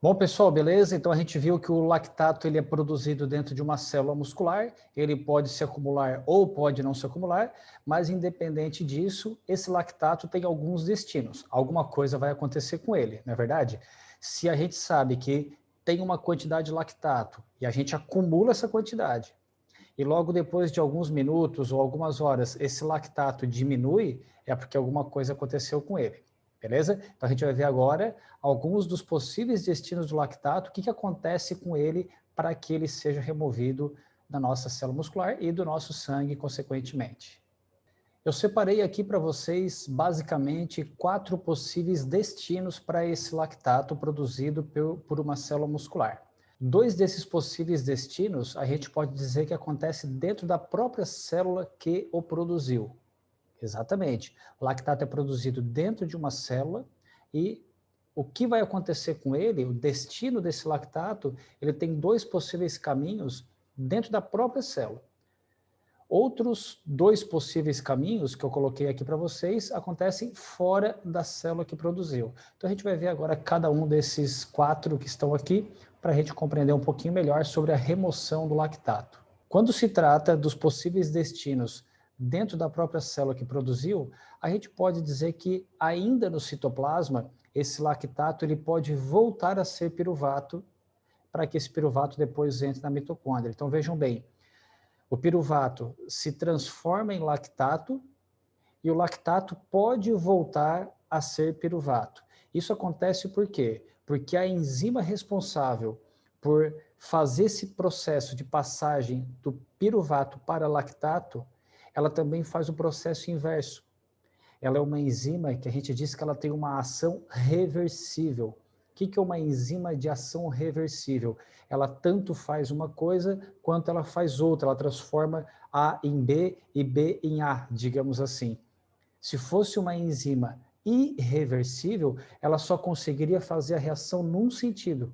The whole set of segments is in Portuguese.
Bom, pessoal, beleza? Então a gente viu que o lactato ele é produzido dentro de uma célula muscular, ele pode se acumular ou pode não se acumular, mas independente disso, esse lactato tem alguns destinos. Alguma coisa vai acontecer com ele, não é verdade? Se a gente sabe que tem uma quantidade de lactato e a gente acumula essa quantidade, e logo depois de alguns minutos ou algumas horas esse lactato diminui, é porque alguma coisa aconteceu com ele. Beleza? Então a gente vai ver agora alguns dos possíveis destinos do lactato, o que acontece com ele para que ele seja removido da nossa célula muscular e do nosso sangue, consequentemente. Eu separei aqui para vocês, basicamente, 4 possíveis destinos para esse lactato produzido por uma célula muscular. 2 desses possíveis destinos, a gente pode dizer que acontece dentro da própria célula que o produziu. Exatamente. O lactato é produzido dentro de uma célula e o que vai acontecer com ele, o destino desse lactato, ele tem 2 possíveis caminhos dentro da própria célula. Outros 2 possíveis caminhos que eu coloquei aqui para vocês acontecem fora da célula que produziu. Então a gente vai ver agora cada um desses 4 que estão aqui para a gente compreender um pouquinho melhor sobre a remoção do lactato. Quando se trata dos possíveis destinos dentro da própria célula que produziu, a gente pode dizer que ainda no citoplasma, esse lactato ele pode voltar a ser piruvato para que esse piruvato depois entre na mitocôndria. Então vejam bem, o piruvato se transforma em lactato e o lactato pode voltar a ser piruvato. Isso acontece por quê? Porque a enzima responsável por fazer esse processo de passagem do piruvato para lactato, ela também faz o processo inverso. Ela é uma enzima que a gente diz que ela tem uma ação reversível. O que é uma enzima de ação reversível? Ela tanto faz uma coisa quanto ela faz outra, ela transforma A em B e B em A, digamos assim. Se fosse uma enzima irreversível, ela só conseguiria fazer a reação num sentido.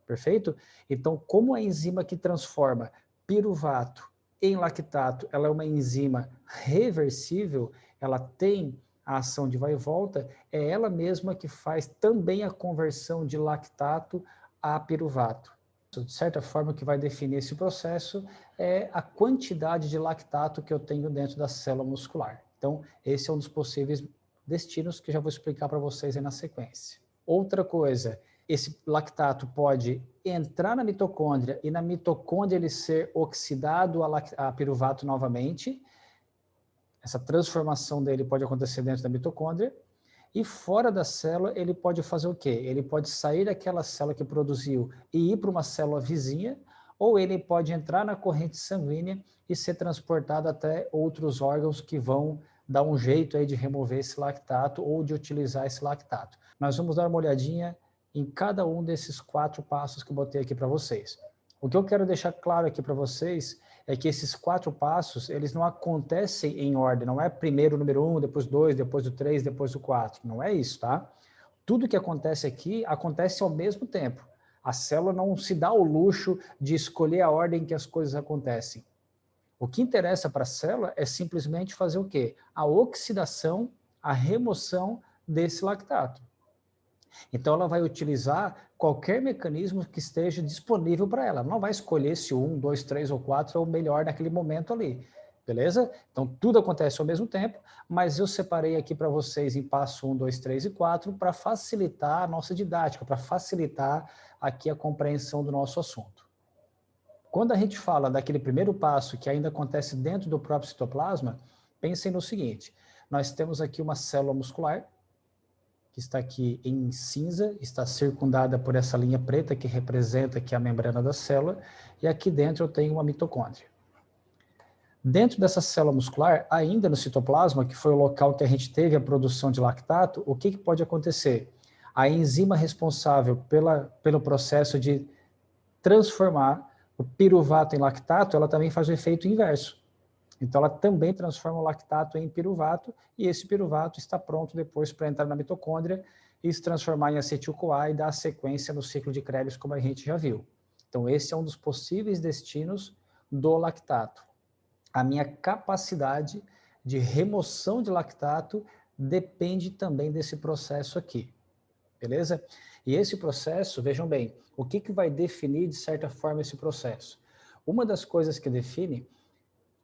Perfeito? Então, como a enzima que transforma piruvato em lactato, ela é uma enzima reversível, ela tem a ação de vai e volta, é ela mesma que faz também a conversão de lactato a piruvato. De certa forma, o que vai definir esse processo é a quantidade de lactato que eu tenho dentro da célula muscular. Então, esse é um dos possíveis destinos que eu já vou explicar para vocês aí na sequência. Outra coisa, esse lactato pode entrar na mitocôndria e na mitocôndria ele ser oxidado a piruvato novamente. Essa transformação dele pode acontecer dentro da mitocôndria. E fora da célula, ele pode fazer o quê? Ele pode sair daquela célula que produziu e ir para uma célula vizinha, ou ele pode entrar na corrente sanguínea e ser transportado até outros órgãos que vão dar um jeito aí de remover esse lactato ou de utilizar esse lactato. Nós vamos dar uma olhadinha em cada um desses 4 passos que eu botei aqui para vocês. O que eu quero deixar claro aqui para vocês é que esses 4 passos, eles não acontecem em ordem, não é primeiro o número 1, depois 2, depois o 3, depois o 4, não é isso, tá? Tudo que acontece aqui, acontece ao mesmo tempo. A célula não se dá o luxo de escolher a ordem que as coisas acontecem. O que interessa para a célula é simplesmente fazer o quê? A oxidação, a remoção desse lactato. Então, ela vai utilizar qualquer mecanismo que esteja disponível para ela. Ela não vai escolher se o 1, 2, 3 ou 4 é o melhor naquele momento ali. Beleza? Então, tudo acontece ao mesmo tempo, mas eu separei aqui para vocês em passo 1, 2, 3 e 4 para facilitar a nossa didática, para facilitar aqui a compreensão do nosso assunto. Quando a gente fala daquele primeiro passo que ainda acontece dentro do próprio citoplasma, pensem no seguinte, nós temos aqui uma célula muscular, que está aqui em cinza, está circundada por essa linha preta que representa aqui a membrana da célula, e aqui dentro eu tenho uma mitocôndria. Dentro dessa célula muscular, ainda no citoplasma, que foi o local que a gente teve a produção de lactato, o que pode acontecer? A enzima responsável pelo processo de transformar o piruvato em lactato, ela também faz o efeito inverso. Então, ela também transforma o lactato em piruvato, e esse piruvato está pronto depois para entrar na mitocôndria e se transformar em acetil-CoA e dar sequência no ciclo de Krebs, como a gente já viu. Então, esse é um dos possíveis destinos do lactato. A minha capacidade de remoção de lactato depende também desse processo aqui. beleza? E esse processo, vejam bem, o que vai definir, de certa forma, esse processo? Uma das coisas que define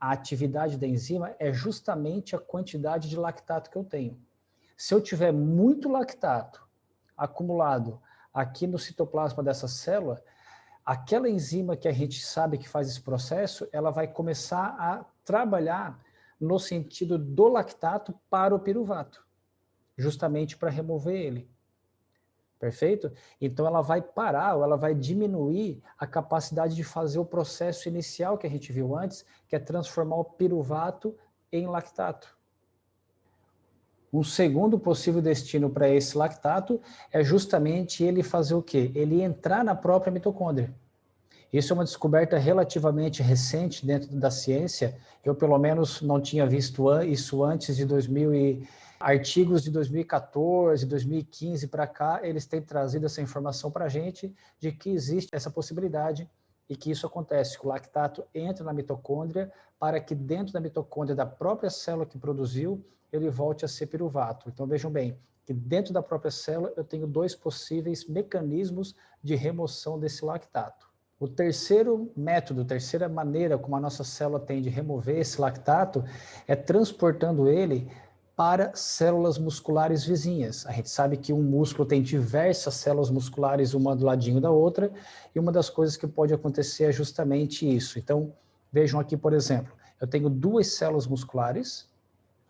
a atividade da enzima é justamente a quantidade de lactato que eu tenho. Se eu tiver muito lactato acumulado aqui no citoplasma dessa célula, aquela enzima que a gente sabe que faz esse processo, ela vai começar a trabalhar no sentido do lactato para o piruvato, justamente para remover ele. Perfeito? Então ela vai parar, ou ela vai diminuir a capacidade de fazer o processo inicial que a gente viu antes, que é transformar o piruvato em lactato. Um segundo possível destino para esse lactato é justamente ele fazer o quê? Ele entrar na própria mitocôndria. Isso é uma descoberta relativamente recente dentro da ciência. Eu, pelo menos, não tinha visto isso antes de 2000 e artigos de 2014, 2015 para cá, eles têm trazido essa informação para a gente de que existe essa possibilidade e que isso acontece, que o lactato entra na mitocôndria para que dentro da mitocôndria da própria célula que produziu, ele volte a ser piruvato. Então, vejam bem, que dentro da própria célula eu tenho dois possíveis mecanismos de remoção desse lactato. O terceiro método, a terceira maneira como a nossa célula tem de remover esse lactato é transportando ele para células musculares vizinhas. A gente sabe que um músculo tem diversas células musculares, uma do ladinho da outra, e uma das coisas que pode acontecer é justamente isso. Então, vejam aqui, por exemplo, eu tenho duas células musculares,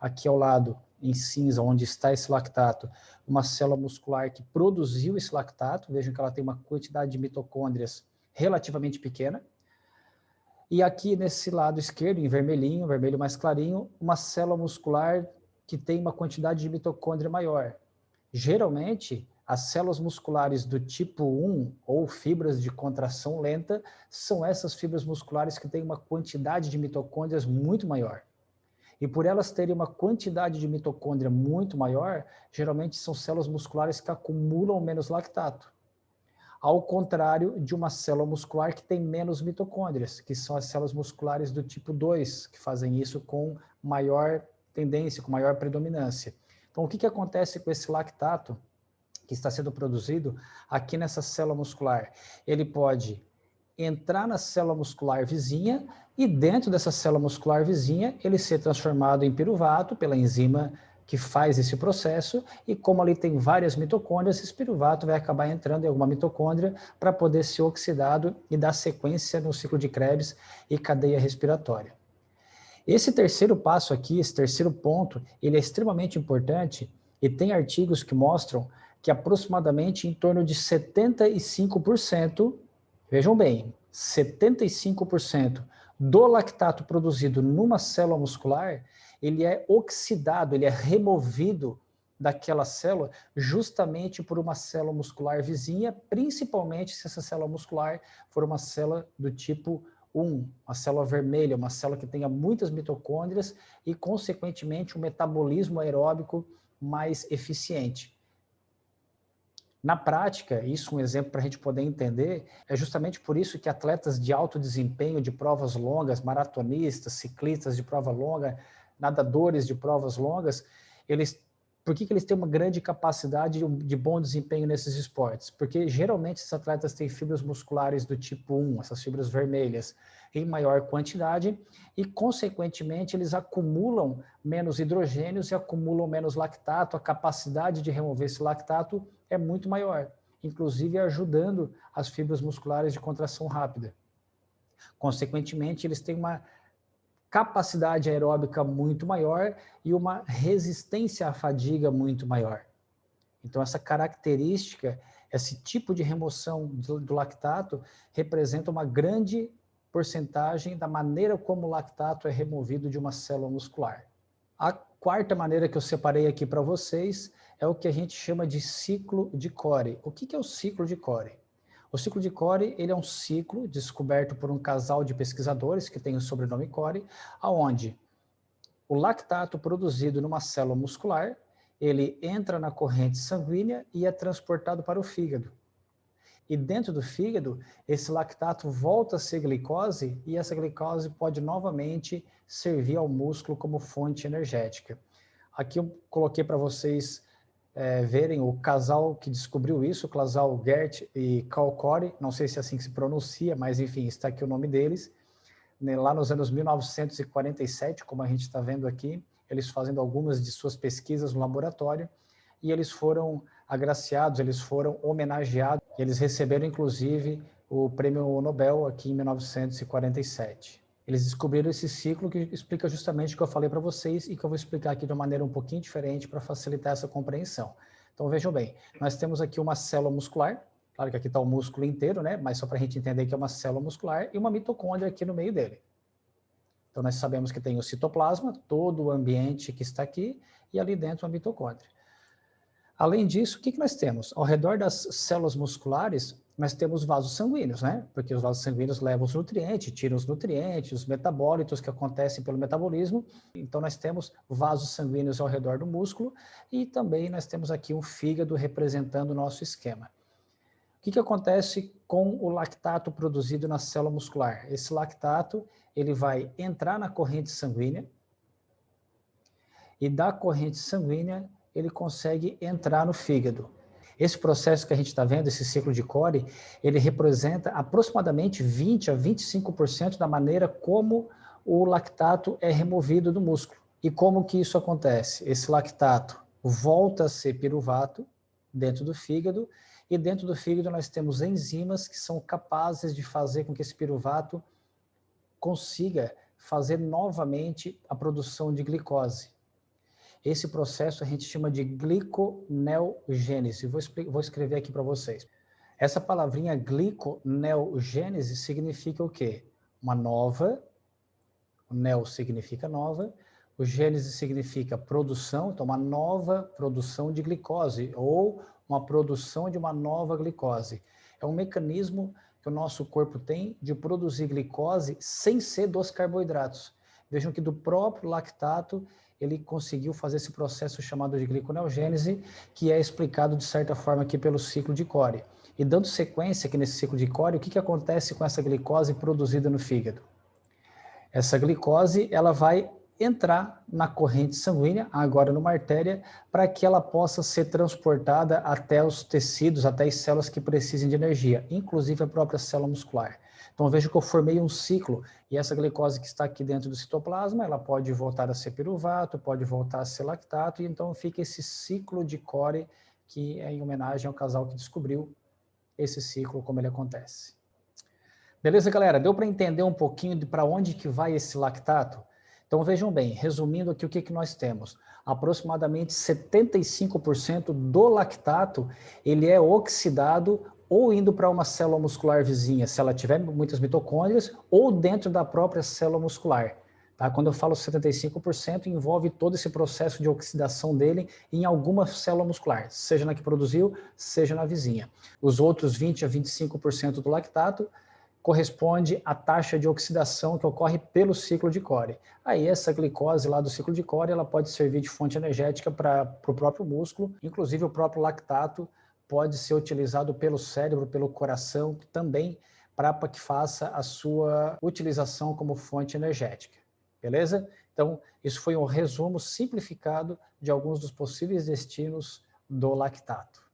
aqui ao lado, em cinza, onde está esse lactato, uma célula muscular que produziu esse lactato, vejam que ela tem uma quantidade de mitocôndrias relativamente pequena. E aqui nesse lado esquerdo, em vermelhinho, vermelho mais clarinho, uma célula muscular que tem uma quantidade de mitocôndria maior. Geralmente, as células musculares do tipo 1, ou fibras de contração lenta, são essas fibras musculares que têm uma quantidade de mitocôndrias muito maior. E por elas terem uma quantidade de mitocôndria muito maior, geralmente são células musculares que acumulam menos lactato. Ao contrário de uma célula muscular que tem menos mitocôndrias, que são as células musculares do tipo 2, que fazem isso com maior tendência, com maior predominância. Então, o que acontece com esse lactato que está sendo produzido aqui nessa célula muscular? Ele pode entrar na célula muscular vizinha e dentro dessa célula muscular vizinha ele ser transformado em piruvato pela enzima que faz esse processo, e como ali tem várias mitocôndrias, esse piruvato vai acabar entrando em alguma mitocôndria para poder ser oxidado e dar sequência no ciclo de Krebs e cadeia respiratória. Esse terceiro passo aqui, esse terceiro ponto, ele é extremamente importante e tem artigos que mostram que aproximadamente em torno de 75%, vejam bem, 75% do lactato produzido numa célula muscular, ele é oxidado, ele é removido daquela célula justamente por uma célula muscular vizinha, principalmente se essa célula muscular for uma célula do tipo 1, uma célula vermelha, uma célula que tenha muitas mitocôndrias e, consequentemente, um metabolismo aeróbico mais eficiente. Na prática, isso é um exemplo para a gente poder entender, é justamente por isso que atletas de alto desempenho de provas longas, maratonistas, ciclistas de prova longa, nadadores de provas longas, por que eles têm uma grande capacidade de bom desempenho nesses esportes? Porque geralmente esses atletas têm fibras musculares do tipo 1, essas fibras vermelhas, em maior quantidade e, consequentemente, eles acumulam menos hidrogênios e acumulam menos lactato, a capacidade de remover esse lactato é muito maior, inclusive ajudando as fibras musculares de contração rápida. Consequentemente, eles têm uma capacidade aeróbica muito maior e uma resistência à fadiga muito maior. Então, essa característica, esse tipo de remoção do lactato representa uma grande porcentagem da maneira como o lactato é removido de uma célula muscular. A quarta maneira que eu separei aqui para vocês é o que a gente chama de ciclo de Cori. O que é o ciclo de Cori? O ciclo de Cori, ele é um ciclo descoberto por um casal de pesquisadores que tem o sobrenome Cori, aonde o lactato produzido numa célula muscular, ele entra na corrente sanguínea e é transportado para o fígado. E dentro do fígado, esse lactato volta a ser glicose e essa glicose pode novamente servir ao músculo como fonte energética. Aqui eu coloquei para vocês verem o casal que descobriu isso, o casal Gert e Carl Corey, não sei se é assim que se pronuncia, mas enfim, está aqui o nome deles, né, lá nos anos 1947, como a gente está vendo aqui, eles fazendo algumas de suas pesquisas no laboratório, e eles foram agraciados, eles foram homenageados, eles receberam inclusive o prêmio Nobel aqui em 1947. Eles descobriram esse ciclo que explica justamente o que eu falei para vocês e que eu vou explicar aqui de uma maneira um pouquinho diferente para facilitar essa compreensão. Então vejam bem, nós temos aqui uma célula muscular, claro que aqui está o músculo inteiro, né? Mas só para a gente entender que é uma célula muscular e uma mitocôndria aqui no meio dele. Então nós sabemos que tem o citoplasma, todo o ambiente que está aqui, e ali dentro a mitocôndria. Além disso, o que nós temos? Ao redor das células musculares, nós temos vasos sanguíneos, né? Porque os vasos sanguíneos levam os nutrientes, tiram os nutrientes, os metabólitos que acontecem pelo metabolismo. Então, nós temos vasos sanguíneos ao redor do músculo e também nós temos aqui um fígado representando o nosso esquema. O que acontece com o lactato produzido na célula muscular? Esse lactato, ele vai entrar na corrente sanguínea e da corrente sanguínea ele consegue entrar no fígado. Esse processo que a gente está vendo, esse ciclo de Cori, ele representa aproximadamente 20 a 25% da maneira como o lactato é removido do músculo. E como que isso acontece? Esse lactato volta a ser piruvato dentro do fígado, e dentro do fígado nós temos enzimas que são capazes de fazer com que esse piruvato consiga fazer novamente a produção de glicose. Esse processo a gente chama de gliconeogênese. Vou escrever aqui para vocês. Essa palavrinha gliconeogênese significa o quê? Uma nova, o neo significa nova, o gênese significa produção, então uma nova produção de glicose, ou uma produção de uma nova glicose. É um mecanismo que o nosso corpo tem de produzir glicose sem ser dos carboidratos. Vejam que do próprio lactato, ele conseguiu fazer esse processo chamado de gliconeogênese, que é explicado de certa forma aqui pelo ciclo de Cori. E dando sequência aqui nesse ciclo de Cori, o que acontece com essa glicose produzida no fígado? Essa glicose, ela vai entrar na corrente sanguínea, agora numa artéria, para que ela possa ser transportada até os tecidos, até as células que precisem de energia, inclusive a própria célula muscular. Então veja que eu formei um ciclo, e essa glicose que está aqui dentro do citoplasma, ela pode voltar a ser piruvato, pode voltar a ser lactato, e então fica esse ciclo de Cori, que é em homenagem ao casal que descobriu esse ciclo, como ele acontece. Beleza, galera? Deu para entender um pouquinho de para onde que vai esse lactato? Então vejam bem, resumindo aqui o que nós temos. Aproximadamente 75% do lactato, ele é oxidado ou indo para uma célula muscular vizinha, se ela tiver muitas mitocôndrias, ou dentro da própria célula muscular. Tá? Quando eu falo 75%, envolve todo esse processo de oxidação dele em alguma célula muscular, seja na que produziu, seja na vizinha. Os outros 20 a 25% do lactato corresponde à taxa de oxidação que ocorre pelo ciclo de Cori. Aí essa glicose lá do ciclo de Cori, ela pode servir de fonte energética para o próprio músculo, inclusive o próprio lactato pode ser utilizado pelo cérebro, pelo coração, também para que faça a sua utilização como fonte energética. Beleza? Então, isso foi um resumo simplificado de alguns dos possíveis destinos do lactato.